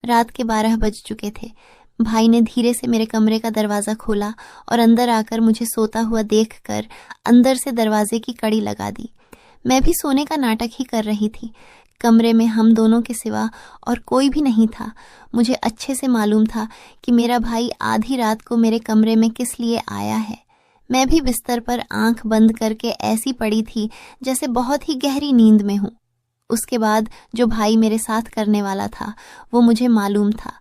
रात के 12 बज चुके थे। भाई ने धीरे से मेरे कमरे का दरवाज़ा खोला और अंदर आकर मुझे सोता हुआ देखकर अंदर से दरवाजे की कड़ी लगा दी। मैं भी सोने का नाटक ही कर रही थी। कमरे में हम दोनों के सिवा और कोई भी नहीं था। मुझे अच्छे से मालूम था कि मेरा भाई आधी रात को मेरे कमरे में किस लिए आया है। मैं भी बिस्तर पर आंख बंद करके ऐसी पड़ी थी जैसे बहुत ही गहरी नींद में हूँ। उसके बाद जो भाई मेरे साथ करने वाला था वो मुझे मालूम था,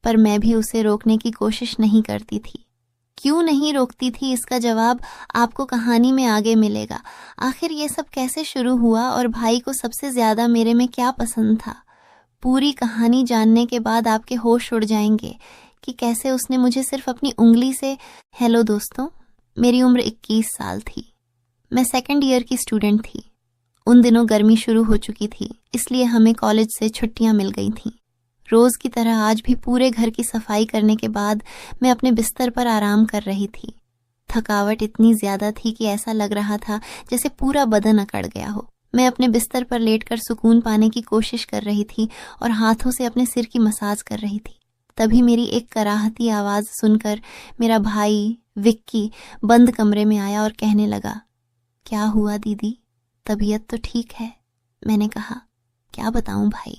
पर मैं भी उसे रोकने की कोशिश नहीं करती थी। क्यों नहीं रोकती थी, इसका जवाब आपको कहानी में आगे मिलेगा। आखिर ये सब कैसे शुरू हुआ और भाई को सबसे ज्यादा मेरे में क्या पसंद था। पूरी कहानी जानने के बाद आपके होश उड़ जाएंगे कि कैसे उसने मुझे सिर्फ अपनी उंगली से। हेलो दोस्तों, मेरी उम्र 21 साल थी। मैं सेकंड ईयर की स्टूडेंट थी। उन दिनों गर्मी शुरू हो चुकी थी, इसलिए हमें कॉलेज से छुट्टियां मिल गई थीं। रोज की तरह आज भी पूरे घर की सफाई करने के बाद मैं अपने बिस्तर पर आराम कर रही थी। थकावट इतनी ज्यादा थी कि ऐसा लग रहा था जैसे पूरा बदन अकड़ गया हो। मैं अपने बिस्तर पर लेटकर सुकून पाने की कोशिश कर रही थी और हाथों से अपने सिर की मसाज कर रही थी। तभी मेरी एक कराहती आवाज सुनकर मेरा भाई विक्की बंद कमरे में आया और कहने लगा, क्या हुआ दीदी, तबीयत तो ठीक है? मैंने कहा, क्या बताऊं भाई,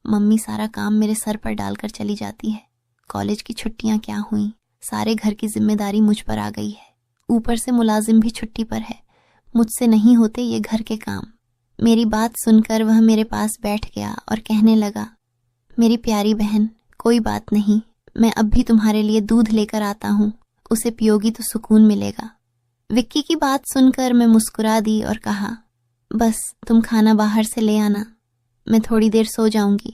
मम्मी सारा काम मेरे सर पर डालकर चली जाती है। कॉलेज की छुट्टियां क्या हुई, सारे घर की जिम्मेदारी मुझ पर आ गई है। ऊपर से मुलाजिम भी छुट्टी पर है। मुझसे नहीं होते ये घर के काम। मेरी बात सुनकर वह मेरे पास बैठ गया और कहने लगा, मेरी प्यारी बहन, कोई बात नहीं, मैं अब भी तुम्हारे लिए दूध लेकर आता हूँ, उसे पियोगी तो सुकून मिलेगा। विक्की की बात सुनकर मैं मुस्कुरा दी और कहा, बस तुम खाना बाहर से ले आना, मैं थोड़ी देर सो जाऊंगी।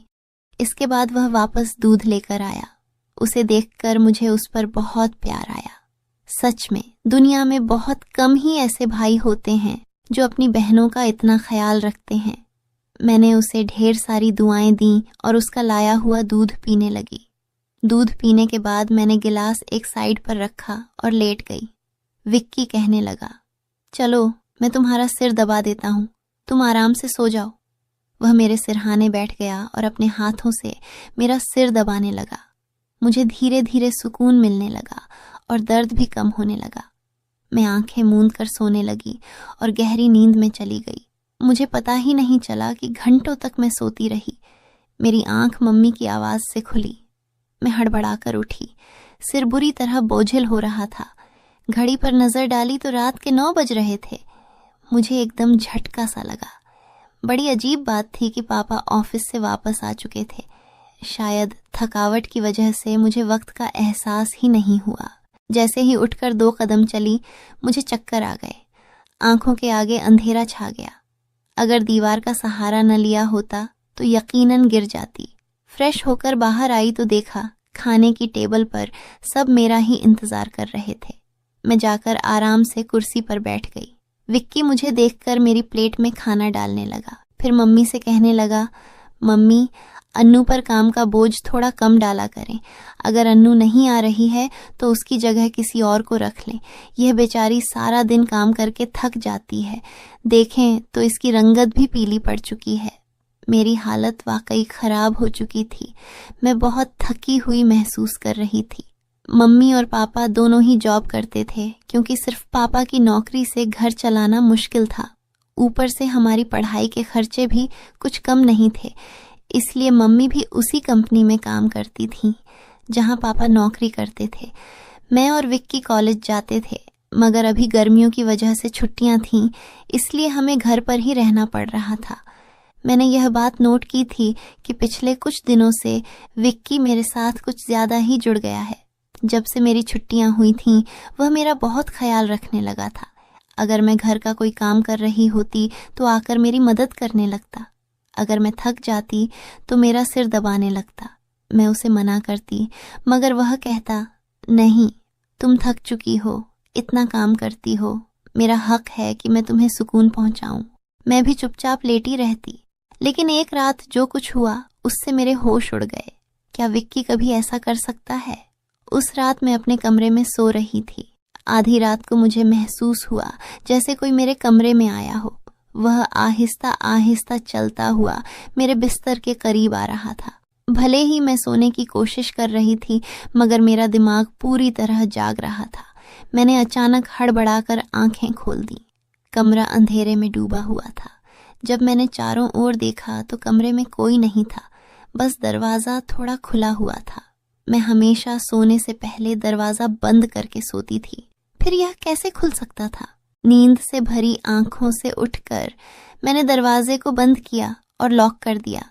इसके बाद वह वापस दूध लेकर आया। उसे देखकर मुझे उस पर बहुत प्यार आया। सच में दुनिया में बहुत कम ही ऐसे भाई होते हैं जो अपनी बहनों का इतना ख्याल रखते हैं। मैंने उसे ढेर सारी दुआएं दी और उसका लाया हुआ दूध पीने लगी। दूध पीने के बाद मैंने गिलास एक साइड पर रखा और लेट गई। विक्की कहने लगा, चलो मैं तुम्हारा सिर दबा देता हूँ, तुम आराम से सो जाओ। वह मेरे सिरहाने बैठ गया और अपने हाथों से मेरा सिर दबाने लगा। मुझे धीरे धीरे सुकून मिलने लगा और दर्द भी कम होने लगा। मैं आंखें मूंद कर सोने लगी और गहरी नींद में चली गई। मुझे पता ही नहीं चला कि घंटों तक मैं सोती रही। मेरी आंख मम्मी की आवाज से खुली। मैं हड़बड़ाकर उठी। सिर बुरी तरह बोझिल हो रहा था। घड़ी पर नजर डाली तो रात के 9 बज रहे थे। मुझे एकदम झटका सा लगा। बड़ी अजीब बात थी कि पापा ऑफिस से वापस आ चुके थे। शायद थकावट की वजह से मुझे वक्त का एहसास ही नहीं हुआ। जैसे ही उठकर 2 कदम चली, मुझे चक्कर आ गए। आंखों के आगे अंधेरा छा गया। अगर दीवार का सहारा न लिया होता तो यकीनन गिर जाती। फ्रेश होकर बाहर आई तो देखा खाने की टेबल पर सब मेरा ही इंतजार कर रहे थे। मैं जाकर आराम से कुर्सी पर बैठ गई। विक्की मुझे देखकर मेरी प्लेट में खाना डालने लगा। फिर मम्मी से कहने लगा, मम्मी, अन्नू पर काम का बोझ थोड़ा कम डाला करें। अगर अन्नू नहीं आ रही है तो उसकी जगह किसी और को रख लें। यह बेचारी सारा दिन काम करके थक जाती है। देखें तो इसकी रंगत भी पीली पड़ चुकी है। मेरी हालत वाकई खराब हो चुकी थी। मैं बहुत थकी हुई महसूस कर रही थी। मम्मी और पापा दोनों ही जॉब करते थे, क्योंकि सिर्फ पापा की नौकरी से घर चलाना मुश्किल था। ऊपर से हमारी पढ़ाई के खर्चे भी कुछ कम नहीं थे, इसलिए मम्मी भी उसी कंपनी में काम करती थी जहां पापा नौकरी करते थे। मैं और विक्की कॉलेज जाते थे, मगर अभी गर्मियों की वजह से छुट्टियां थीं, इसलिए हमें घर पर ही रहना पड़ रहा था। मैंने यह बात नोट की थी कि पिछले कुछ दिनों से विक्की मेरे साथ कुछ ज्यादा ही जुड़ गया है। जब से मेरी छुट्टियां हुई थीं, वह मेरा बहुत ख्याल रखने लगा था। अगर मैं घर का कोई काम कर रही होती तो आकर मेरी मदद करने लगता। अगर मैं थक जाती तो मेरा सिर दबाने लगता। मैं उसे मना करती, मगर वह कहता, नहीं, तुम थक चुकी हो, इतना काम करती हो, मेरा हक है कि मैं तुम्हें सुकून पहुंचाऊं। मैं भी चुपचाप लेटी रहती। लेकिन एक रात जो कुछ हुआ उससे मेरे होश उड़ गए। क्या विक्की कभी ऐसा कर सकता है? उस रात मैं अपने कमरे में सो रही थी। आधी रात को मुझे महसूस हुआ जैसे कोई मेरे कमरे में आया हो। वह आहिस्ता आहिस्ता चलता हुआ मेरे बिस्तर के करीब आ रहा था। भले ही मैं सोने की कोशिश कर रही थी, मगर मेरा दिमाग पूरी तरह जाग रहा था। मैंने अचानक हड़बड़ाकर आंखें खोल दी। कमरा अंधेरे में डूबा हुआ था। जब मैंने चारों ओर देखा तो कमरे में कोई नहीं था, बस दरवाज़ा थोड़ा खुला हुआ था। मैं हमेशा सोने से पहले दरवाज़ा बंद करके सोती थी, फिर यह कैसे खुल सकता था? नींद से भरी आंखों से उठकर मैंने दरवाजे को बंद किया और लॉक कर दिया।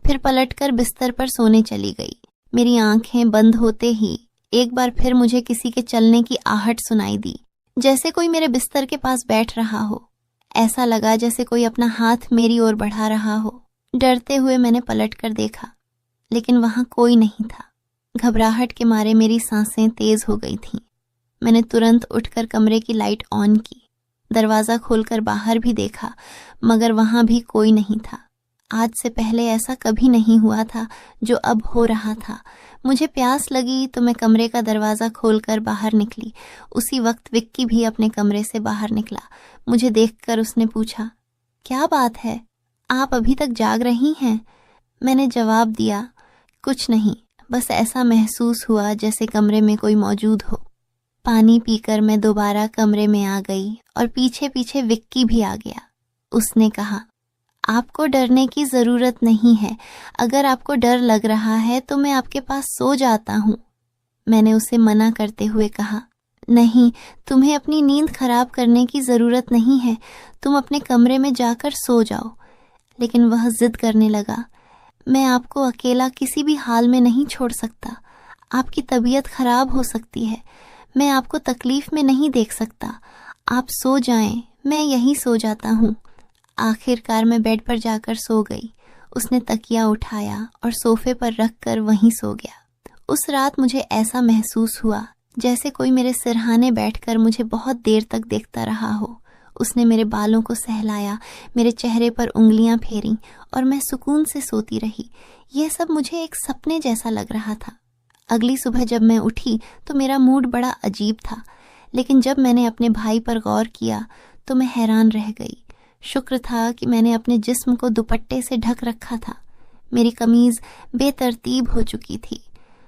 फिर पलटकर बिस्तर पर सोने चली गई। मेरी आंखें बंद होते ही एक बार फिर मुझे किसी के चलने की आहट सुनाई दी, जैसे कोई मेरे बिस्तर के पास बैठ रहा हो। ऐसा लगा जैसे कोई अपना हाथ मेरी ओर बढ़ा रहा हो। डरते हुए मैंने पलटकर देखा, लेकिन वहां कोई नहीं था। घबराहट के मारे मेरी सांसें तेज हो गई थीं। मैंने तुरंत उठकर कमरे की लाइट ऑन की। दरवाज़ा खोलकर बाहर भी देखा, मगर वहां भी कोई नहीं था। आज से पहले ऐसा कभी नहीं हुआ था जो अब हो रहा था। मुझे प्यास लगी तो मैं कमरे का दरवाज़ा खोलकर बाहर निकली। उसी वक्त विक्की भी अपने कमरे से बाहर निकला। मुझे देखकर उसने पूछा, क्या बात है, आप अभी तक जाग रही हैं? मैंने जवाब दिया, कुछ नहीं, बस ऐसा महसूस हुआ जैसे कमरे में कोई मौजूद हो। पानी पीकर मैं दोबारा कमरे में आ गई और पीछे पीछे विक्की भी आ गया। उसने कहा, आपको डरने की ज़रूरत नहीं है। अगर आपको डर लग रहा है तो मैं आपके पास सो जाता हूँ। मैंने उसे मना करते हुए कहा, नहीं, तुम्हें अपनी नींद खराब करने की ज़रूरत नहीं है। तुम अपने कमरे में जाकर सो जाओ। लेकिन वह जिद करने लगा, मैं आपको अकेला किसी भी हाल में नहीं छोड़ सकता। आपकी तबीयत खराब हो सकती है। मैं आपको तकलीफ में नहीं देख सकता। आप सो जाएं, मैं यहीं सो जाता हूँ। आखिरकार मैं बेड पर जाकर सो गई। उसने तकिया उठाया और सोफे पर रखकर वहीं सो गया। उस रात मुझे ऐसा महसूस हुआ जैसे कोई मेरे सिरहाने बैठकर मुझे बहुत देर तक देखता रहा हो। उसने मेरे बालों को सहलाया, मेरे चेहरे पर उंगलियां फेरीं और मैं सुकून से सोती रही। यह सब मुझे एक सपने जैसा लग रहा था। अगली सुबह जब मैं उठी तो मेरा मूड बड़ा अजीब था, लेकिन जब मैंने अपने भाई पर गौर किया तो मैं हैरान रह गई। शुक्र था कि मैंने अपने जिस्म को दुपट्टे से ढक रखा था। मेरी कमीज बेतरतीब हो चुकी थी।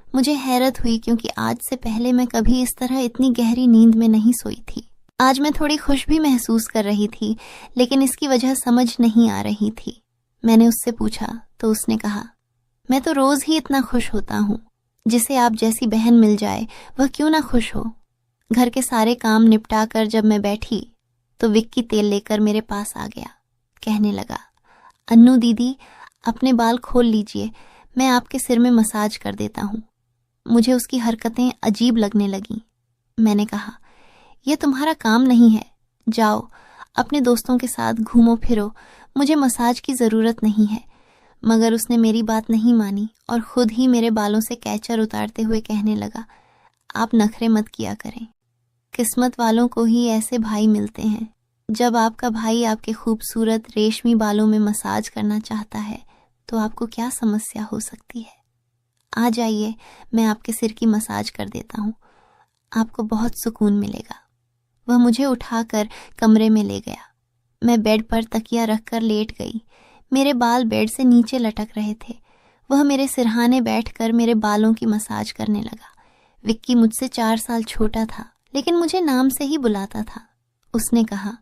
मुझे हैरत हुई क्योंकि आज से पहले मैं कभी इस तरह इतनी गहरी नींद में नहीं सोई थी। आज मैं थोड़ी खुश भी महसूस कर रही थी, लेकिन इसकी वजह समझ नहीं आ रही थी। मैंने उससे पूछा तो उसने कहा, मैं तो रोज ही इतना खुश होता हूँ। जिसे आप जैसी बहन मिल जाए वह क्यों ना खुश हो। घर के सारे काम निपटा कर जब मैं बैठी तो विक्की तेल लेकर मेरे पास आ गया। कहने लगा, अन्नू दीदी, अपने बाल खोल लीजिए, मैं आपके सिर में मसाज कर देता हूँ। मुझे उसकी हरकतें अजीब लगने लगीं। मैंने कहा, यह तुम्हारा काम नहीं है, जाओ अपने दोस्तों के साथ घूमो फिरो, मुझे मसाज की ज़रूरत नहीं है। मगर उसने मेरी बात नहीं मानी और खुद ही मेरे बालों से कैचर उतारते हुए कहने लगा, आप नखरे मत किया करें। किस्मत वालों को ही ऐसे भाई मिलते हैं। जब आपका भाई आपके खूबसूरत रेशमी बालों में मसाज करना चाहता है तो आपको क्या समस्या हो सकती है। आ जाइए, मैं आपके सिर की मसाज कर देता हूँ, आपको बहुत सुकून मिलेगा। वह मुझे उठाकर कमरे में ले गया। मैं बेड पर तकिया रखकर लेट गई। मेरे बाल बेड से नीचे लटक रहे थे। वह मेरे सिरहाने बैठकर मेरे बालों की मसाज करने लगा। विक्की मुझसे 4 साल छोटा था, लेकिन मुझे नाम से ही बुलाता था। उसने कहा,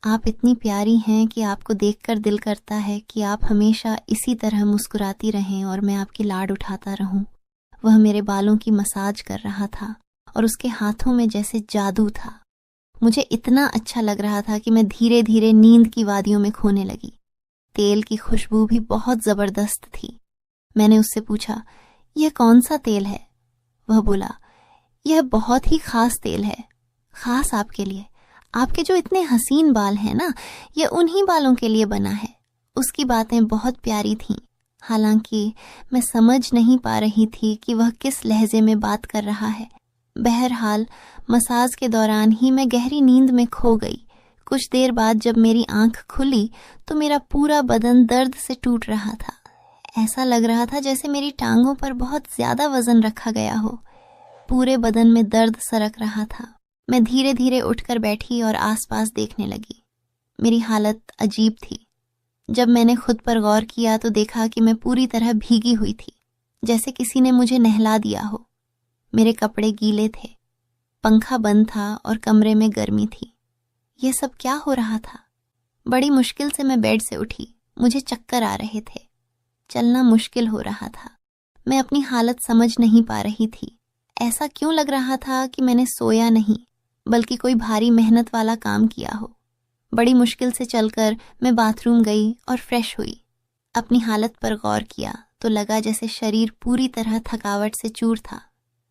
आप इतनी प्यारी हैं कि आपको देखकर दिल करता है कि आप हमेशा इसी तरह मुस्कुराती रहें और मैं आपकी लाड उठाता रहूं। वह मेरे बालों की मसाज कर रहा था और उसके हाथों में जैसे जादू था। मुझे इतना अच्छा लग रहा था कि मैं धीरे धीरे नींद की वादियों में खोने लगी। तेल की खुशबू भी बहुत जबरदस्त थी। मैंने उससे पूछा, यह कौन सा तेल है? वह बोला, यह बहुत ही खास तेल है, खास आपके लिए। आपके जो इतने हसीन बाल हैं ना, यह उन्हीं बालों के लिए बना है। उसकी बातें बहुत प्यारी थीं, हालांकि मैं समझ नहीं पा रही थी कि वह किस लहजे में बात कर रहा है। बहरहाल मसाज के दौरान ही मैं गहरी नींद में खो गई। कुछ देर बाद जब मेरी आंख खुली तो मेरा पूरा बदन दर्द से टूट रहा था। ऐसा लग रहा था जैसे मेरी टांगों पर बहुत ज्यादा वजन रखा गया हो। पूरे बदन में दर्द सरक रहा था। मैं धीरे धीरे उठकर बैठी और आसपास देखने लगी। मेरी हालत अजीब थी। जब मैंने खुद पर गौर किया तो देखा कि मैं पूरी तरह भीगी हुई थी। जैसे किसी ने मुझे नहला दिया हो। मेरे कपड़े गीले थे, पंखा बंद था और कमरे में गर्मी थी। ये सब क्या हो रहा था? बड़ी मुश्किल से मैं बेड से उठी। मुझे चक्कर आ रहे थे, चलना मुश्किल हो रहा था। मैं अपनी हालत समझ नहीं पा रही थी। ऐसा क्यों लग रहा था कि मैंने सोया नहीं, बल्कि कोई भारी मेहनत वाला काम किया हो। बड़ी मुश्किल से चलकर मैं बाथरूम गई और फ्रेश हुई। अपनी हालत पर गौर किया तो लगा जैसे शरीर पूरी तरह थकावट से चूर था।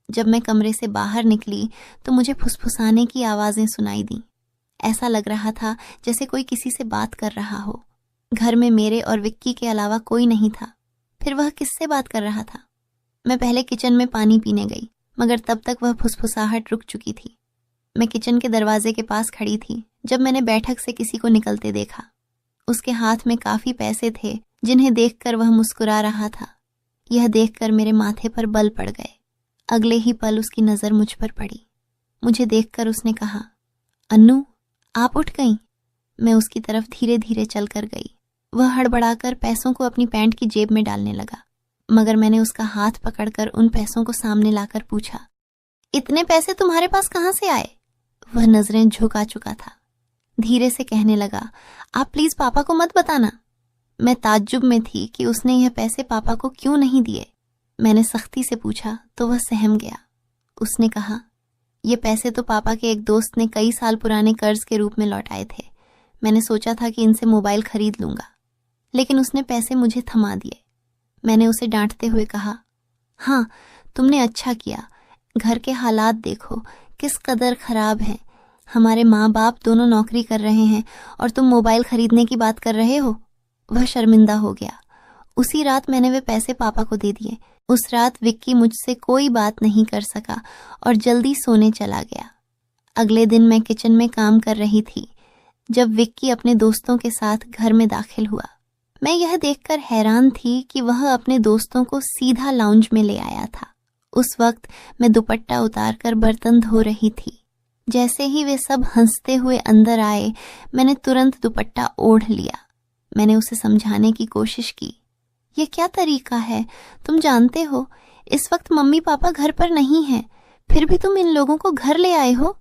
जब मैं कमरे से बाहर निकली तो मुझे फुसफुसाने की आवाजें सुनाई दी। ऐसा लग रहा था जैसे कोई किसी से बात कर रहा हो। घर में मेरे और विक्की के अलावा कोई नहीं था। फिर वह किससे बात कर रहा था? मैं पहले किचन में पानी पीने गई, मगर तब तक वह फुसफुसाहट रुक चुकी थी। मैं किचन के दरवाजे के पास खड़ी थी जब मैंने बैठक से किसी को निकलते देखा। उसके हाथ में काफी पैसे थे, जिन्हें देखकर वह मुस्कुरा रहा था। यह देखकर मेरे माथे पर बल पड़ गए। अगले ही पल उसकी नजर मुझ पर पड़ी। मुझे देखकर उसने कहा, अन्नू, आप उठ गईं? मैं उसकी तरफ धीरे धीरे चलकर गई। वह हड़बड़ाकर पैसों को अपनी पैंट की जेब में डालने लगा, मगर मैंने उसका हाथ पकड़कर उन पैसों को सामने लाकर पूछा, इतने पैसे तुम्हारे पास कहाँ से आए? वह नजरें झुका चुका था। धीरे से कहने लगा, आप प्लीज पापा को मत बताना। मैं ताज्जुब में थी कि उसने यह पैसे पापा को क्यों नहीं दिए। मैंने सख्ती से पूछा तो वह सहम गया। उसने कहा, ये पैसे तो पापा के एक दोस्त ने कई साल पुराने कर्ज के रूप में लौटाए थे। मैंने सोचा था कि इनसे मोबाइल खरीद लूंगा, लेकिन उसने पैसे मुझे थमा दिए। मैंने उसे डांटते हुए कहा, हाँ, तुमने अच्छा किया। घर के हालात देखो किस कदर खराब हैं। हमारे माँ बाप दोनों नौकरी कर रहे हैं और तुम मोबाइल खरीदने की बात कर रहे हो। वह शर्मिंदा हो गया। उसी रात मैंने वे पैसे पापा को दे दिए। उस रात विक्की मुझसे कोई बात नहीं कर सका और जल्दी सोने चला गया। अगले दिन मैं किचन में काम कर रही थी जब विक्की अपने दोस्तों के साथ घर में दाखिल हुआ। मैं यह देखकर हैरान थी कि वह अपने दोस्तों को सीधा लाउंज में ले आया था। उस वक्त मैं दुपट्टा उतारकर बर्तन धो रही थी। जैसे ही वे सब हंसते हुए अंदर आए, मैंने तुरंत दुपट्टा ओढ़ लिया। मैंने उसे समझाने की कोशिश की, ये क्या तरीका है? तुम जानते हो इस वक्त मम्मी पापा घर पर नहीं हैं, फिर भी तुम इन लोगों को घर ले आए हो।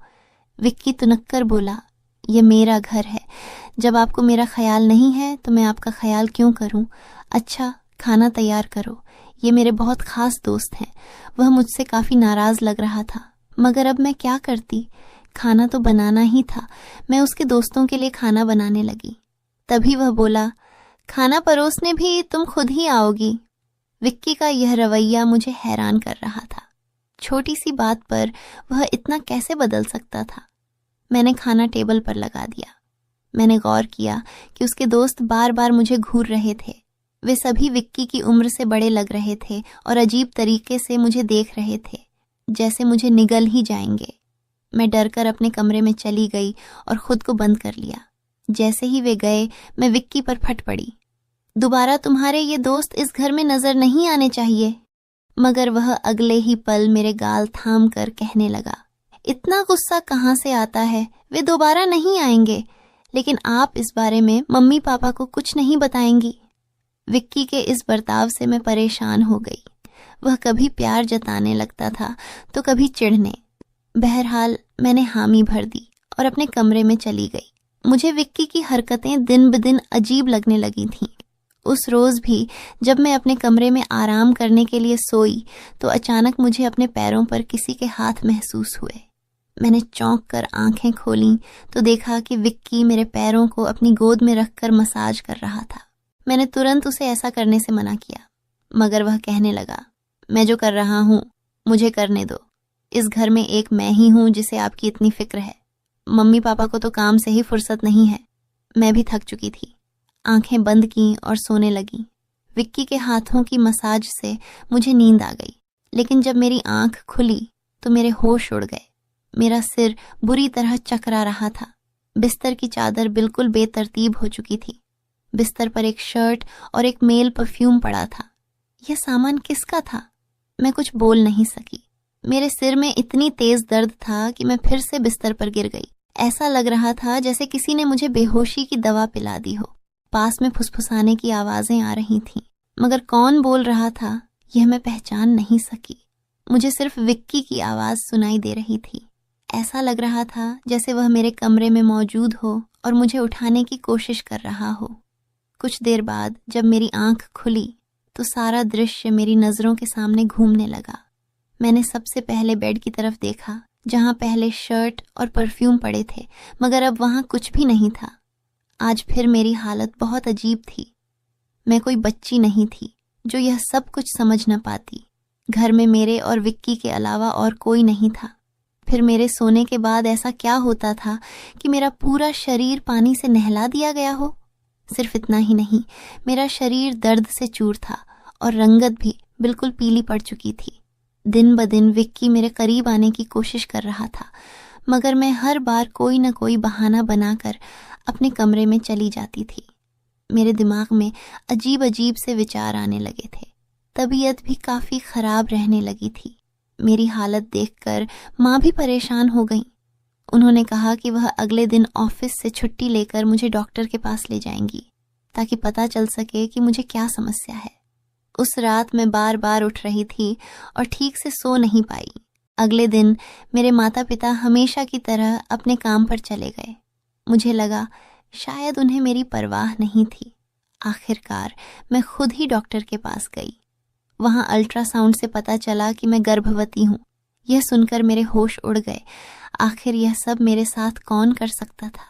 विक्की तुनक्कर बोला, ये मेरा घर है। जब आपको मेरा ख्याल नहीं है तो मैं आपका ख्याल क्यों करूं? अच्छा, खाना तैयार करो। ये मेरे बहुत खास दोस्त हैं। वह मुझसे काफी नाराज लग रहा था, मगर अब मैं क्या करती? खाना तो बनाना ही था। मैं उसके दोस्तों के लिए खाना बनाने लगी। तभी वह बोला, खाना परोसने भी तुम खुद ही आओगी। विक्की का यह रवैया मुझे हैरान कर रहा था। छोटी सी बात पर वह इतना कैसे बदल सकता था? मैंने खाना टेबल पर लगा दिया। मैंने गौर किया कि उसके दोस्त बार बार मुझे घूर रहे थे। वे सभी विक्की की उम्र से बड़े लग रहे थे और अजीब तरीके से मुझे देख रहे थे, जैसे मुझे निगल ही जाएंगे। मैं डरकर अपने कमरे में चली गई और खुद को बंद कर लिया। जैसे ही वे गए, मैं विक्की पर फट पड़ी, दोबारा तुम्हारे ये दोस्त इस घर में नजर नहीं आने चाहिए। मगर वह अगले ही पल मेरे गाल थाम कर कहने लगा, इतना गुस्सा कहाँ से आता है? वे दोबारा नहीं आएंगे, लेकिन आप इस बारे में मम्मी पापा को कुछ नहीं बताएंगी। विक्की के इस बर्ताव से मैं परेशान हो गई। वह कभी प्यार जताने लगता था तो कभी चिढ़ने। बहरहाल मैंने हामी भर दी और अपने कमरे में चली गई। मुझे विक्की की हरकतें दिन ब दिन अजीब लगने लगी थीं। उस रोज भी जब मैं अपने कमरे में आराम करने के लिए सोई तो अचानक मुझे अपने पैरों पर किसी के हाथ महसूस हुए। मैंने चौंक कर आंखें खोलीं तो देखा कि विक्की मेरे पैरों को अपनी गोद में रखकर मसाज कर रहा था। मैंने तुरंत उसे ऐसा करने से मना किया, मगर वह कहने लगा, मैं जो कर रहा हूँ मुझे करने दो। इस घर में एक मैं ही हूँ जिसे आपकी इतनी फिक्र है। मम्मी पापा को तो काम से ही फुर्सत नहीं है। मैं भी थक चुकी थी। आंखें बंद की और सोने लगी। विक्की के हाथों की मसाज से मुझे नींद आ गई, लेकिन जब मेरी आंख खुली तो मेरे होश उड़ गए। मेरा सिर बुरी तरह चकरा रहा था। बिस्तर की चादर बिल्कुल बेतरतीब हो चुकी थी। बिस्तर पर एक शर्ट और एक मेल परफ्यूम पड़ा था। यह सामान किसका था? मैं कुछ बोल नहीं सकी। मेरे सिर में इतनी तेज दर्द था कि मैं फिर से बिस्तर पर गिर गई। ऐसा लग रहा था जैसे किसी ने मुझे बेहोशी की दवा पिला दी हो। पास में फुसफुसाने की आवाजें आ रही थीं, मगर कौन बोल रहा था यह मैं पहचान नहीं सकी। मुझे सिर्फ विक्की की आवाज़ सुनाई दे रही थी। ऐसा लग रहा था जैसे वह मेरे कमरे में मौजूद हो और मुझे उठाने की कोशिश कर रहा हो। कुछ देर बाद जब मेरी आंख खुली तो सारा दृश्य मेरी नज़रों के सामने घूमने लगा। मैंने सबसे पहले बेड की तरफ देखा, जहाँ पहले शर्ट और परफ्यूम पड़े थे, मगर अब वहाँ कुछ भी नहीं था। आज फिर मेरी हालत बहुत अजीब थी। मैं कोई बच्ची नहीं थी जो यह सब कुछ समझ न पाती। घर में मेरे और विक्की के अलावा और कोई नहीं था। फिर मेरे सोने के बाद ऐसा क्या होता था कि मेरा पूरा शरीर पानी से नहला दिया गया हो? सिर्फ इतना ही नहीं, मेरा शरीर दर्द से चूर था और रंगत भी बिल्कुल पीली पड़ चुकी थी। दिन ब दिन विक्की मेरे करीब आने की कोशिश कर रहा था, मगर मैं हर बार कोई न कोई बहाना बनाकर अपने कमरे में चली जाती थी। मेरे दिमाग में अजीब अजीब से विचार आने लगे थे। तबीयत भी काफ़ी ख़राब रहने लगी थी। मेरी हालत देखकर माँ भी परेशान हो गई। उन्होंने कहा कि वह अगले दिन ऑफिस से छुट्टी लेकर मुझे डॉक्टर के पास ले जाएंगी, ताकि पता चल सके कि मुझे क्या समस्या है। उस रात मैं बार बार उठ रही थी और ठीक से सो नहीं पाई। अगले दिन मेरे माता पिता हमेशा की तरह अपने काम पर चले गए। मुझे लगा शायद उन्हें मेरी परवाह नहीं थी। आखिरकार मैं खुद ही डॉक्टर के पास गई। वहाँ अल्ट्रासाउंड से पता चला कि मैं गर्भवती हूँ। यह सुनकर मेरे होश उड़ गए। आखिर यह सब मेरे साथ कौन कर सकता था?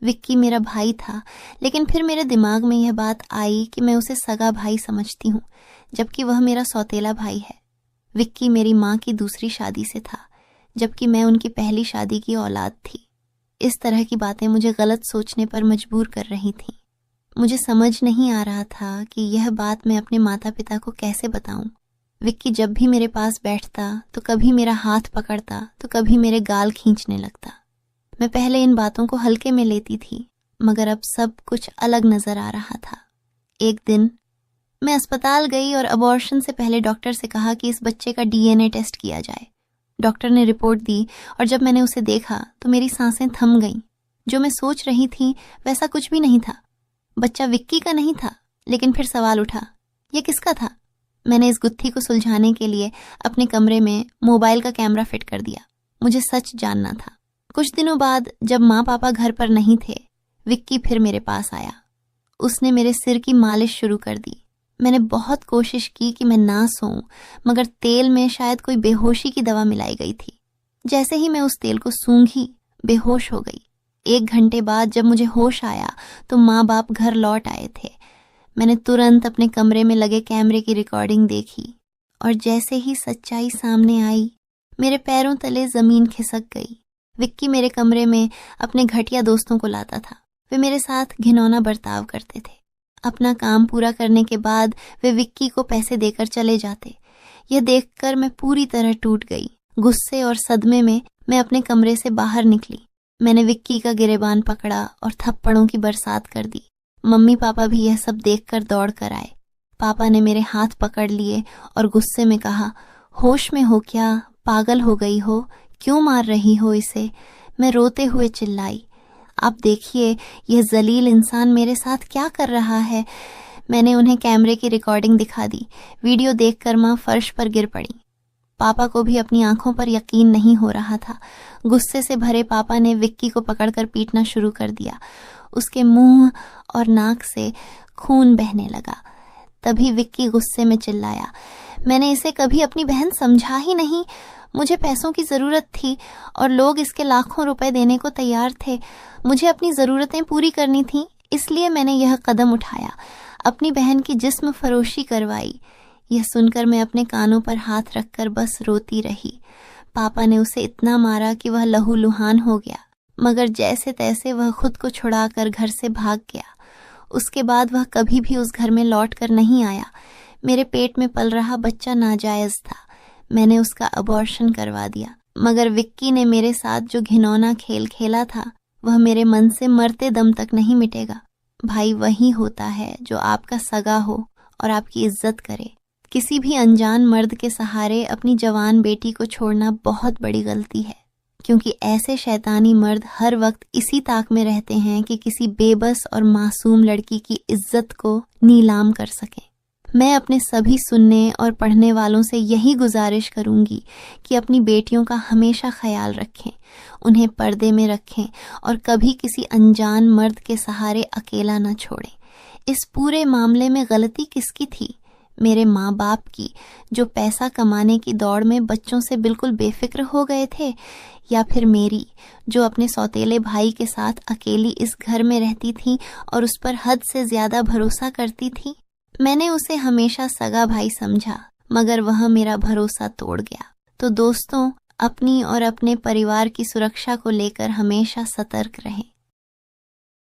विक्की मेरा भाई था, लेकिन फिर मेरे दिमाग में यह बात आई कि मैं उसे सगा भाई समझती हूँ, जबकि वह मेरा सौतेला भाई है। विक्की मेरी माँ की दूसरी शादी से था, जबकि मैं उनकी पहली शादी की औलाद थी। इस तरह की बातें मुझे गलत सोचने पर मजबूर कर रही थीं। मुझे समझ नहीं आ रहा था कि यह बात मैं अपने माता पिता को कैसे बताऊं। विक्की जब भी मेरे पास बैठता तो कभी मेरा हाथ पकड़ता तो कभी मेरे गाल खींचने लगता। मैं पहले इन बातों को हल्के में लेती थी, मगर अब सब कुछ अलग नजर आ रहा था। एक दिन मैं अस्पताल गई और अबॉर्शन से पहले डॉक्टर से कहा कि इस बच्चे का डीएनए टेस्ट किया जाए। डॉक्टर ने रिपोर्ट दी और जब मैंने उसे देखा तो मेरी सांसें थम गईं। जो मैं सोच रही थी वैसा कुछ भी नहीं था। बच्चा विक्की का नहीं था, लेकिन फिर सवाल उठा, यह किसका था? मैंने इस गुत्थी को सुलझाने के लिए अपने कमरे में मोबाइल का कैमरा फिट कर दिया। मुझे सच जानना था। कुछ दिनों बाद जब माँ पापा घर पर नहीं थे, विक्की फिर मेरे पास आया। उसने मेरे सिर की मालिश शुरू कर दी। मैंने बहुत कोशिश की कि मैं ना सोऊं, मगर तेल में शायद कोई बेहोशी की दवा मिलाई गई थी। जैसे ही मैं उस तेल को सूंघी, बेहोश हो गई। 1 घंटे बाद जब मुझे होश आया तो माँ बाप घर लौट आए थे। मैंने तुरंत अपने कमरे में लगे कैमरे की रिकॉर्डिंग देखी और जैसे ही सच्चाई सामने आई, मेरे पैरों तले जमीन खिसक गई। विक्की मेरे कमरे में अपने घटिया दोस्तों को लाता था। वे मेरे साथ घिनौना बर्ताव करते थे। अपना काम पूरा करने के बाद वे विक्की को पैसे देकर चले जाते। यह देखकर मैं पूरी तरह टूट गई। गुस्से और सदमे में मैं अपने कमरे से बाहर निकली। मैंने विक्की का गिरेबान पकड़ा और थप्पड़ों की बरसात कर दी। मम्मी पापा भी यह सब देखकर दौड़ कर आए। पापा ने मेरे हाथ पकड़ लिए और गुस्से में कहा, होश में हो क्या? पागल हो गई हो? क्यों मार रही हो इसे? मैं रोते हुए चिल्लाई, आप देखिए यह जलील इंसान मेरे साथ क्या कर रहा है। मैंने उन्हें कैमरे की रिकॉर्डिंग दिखा दी। वीडियो देखकर माँ फर्श पर गिर पड़ी। पापा को भी अपनी आंखों पर यकीन नहीं हो रहा था। गुस्से से भरे पापा ने विक्की को पकड़कर पीटना शुरू कर दिया। उसके मुंह और नाक से खून बहने लगा। तभी विक्की गुस्से में चिल्लाया, मैंने इसे कभी अपनी बहन समझा ही नहीं। मुझे पैसों की जरूरत थी और लोग इसके लाखों रुपए देने को तैयार थे। मुझे अपनी जरूरतें पूरी करनी थी, इसलिए मैंने यह कदम उठाया, अपनी बहन की जिस्म फरोशी करवाई। यह सुनकर मैं अपने कानों पर हाथ रखकर बस रोती रही। पापा ने उसे इतना मारा कि वह लहूलुहान हो गया, मगर जैसे तैसे वह खुद को छुड़ाकर घर से भाग गया। उसके बाद वह कभी भी उस घर में लौट कर नहीं आया। मेरे पेट में पल रहा बच्चा नाजायज था। मैंने उसका अबॉर्शन करवा दिया, मगर विक्की ने मेरे साथ जो घिनौना खेल खेला था वह मेरे मन से मरते दम तक नहीं मिटेगा। भाई वही होता है जो आपका सगा हो और आपकी इज्जत करे। किसी भी अनजान मर्द के सहारे अपनी जवान बेटी को छोड़ना बहुत बड़ी गलती है, क्योंकि ऐसे शैतानी मर्द हर वक्त इसी ताक में रहते हैं कि किसी बेबस और मासूम लड़की की इज्जत को नीलाम कर सकें। मैं अपने सभी सुनने और पढ़ने वालों से यही गुजारिश करूंगी कि अपनी बेटियों का हमेशा ख्याल रखें, उन्हें पर्दे में रखें और कभी किसी अनजान मर्द के सहारे अकेला न छोड़ें। इस पूरे मामले में गलती किसकी थी? मेरे माँ बाप की, जो पैसा कमाने की दौड़ में बच्चों से बिल्कुल बेफिक्र हो गए थे, या फिर मेरी, जो अपने सौतेले भाई के साथ अकेली इस घर में रहती थी और उस पर हद से ज्यादा भरोसा करती थी? मैंने उसे हमेशा सगा भाई समझा, मगर वह मेरा भरोसा तोड़ गया। तो दोस्तों, अपनी और अपने परिवार की सुरक्षा को लेकर हमेशा सतर्क रहें।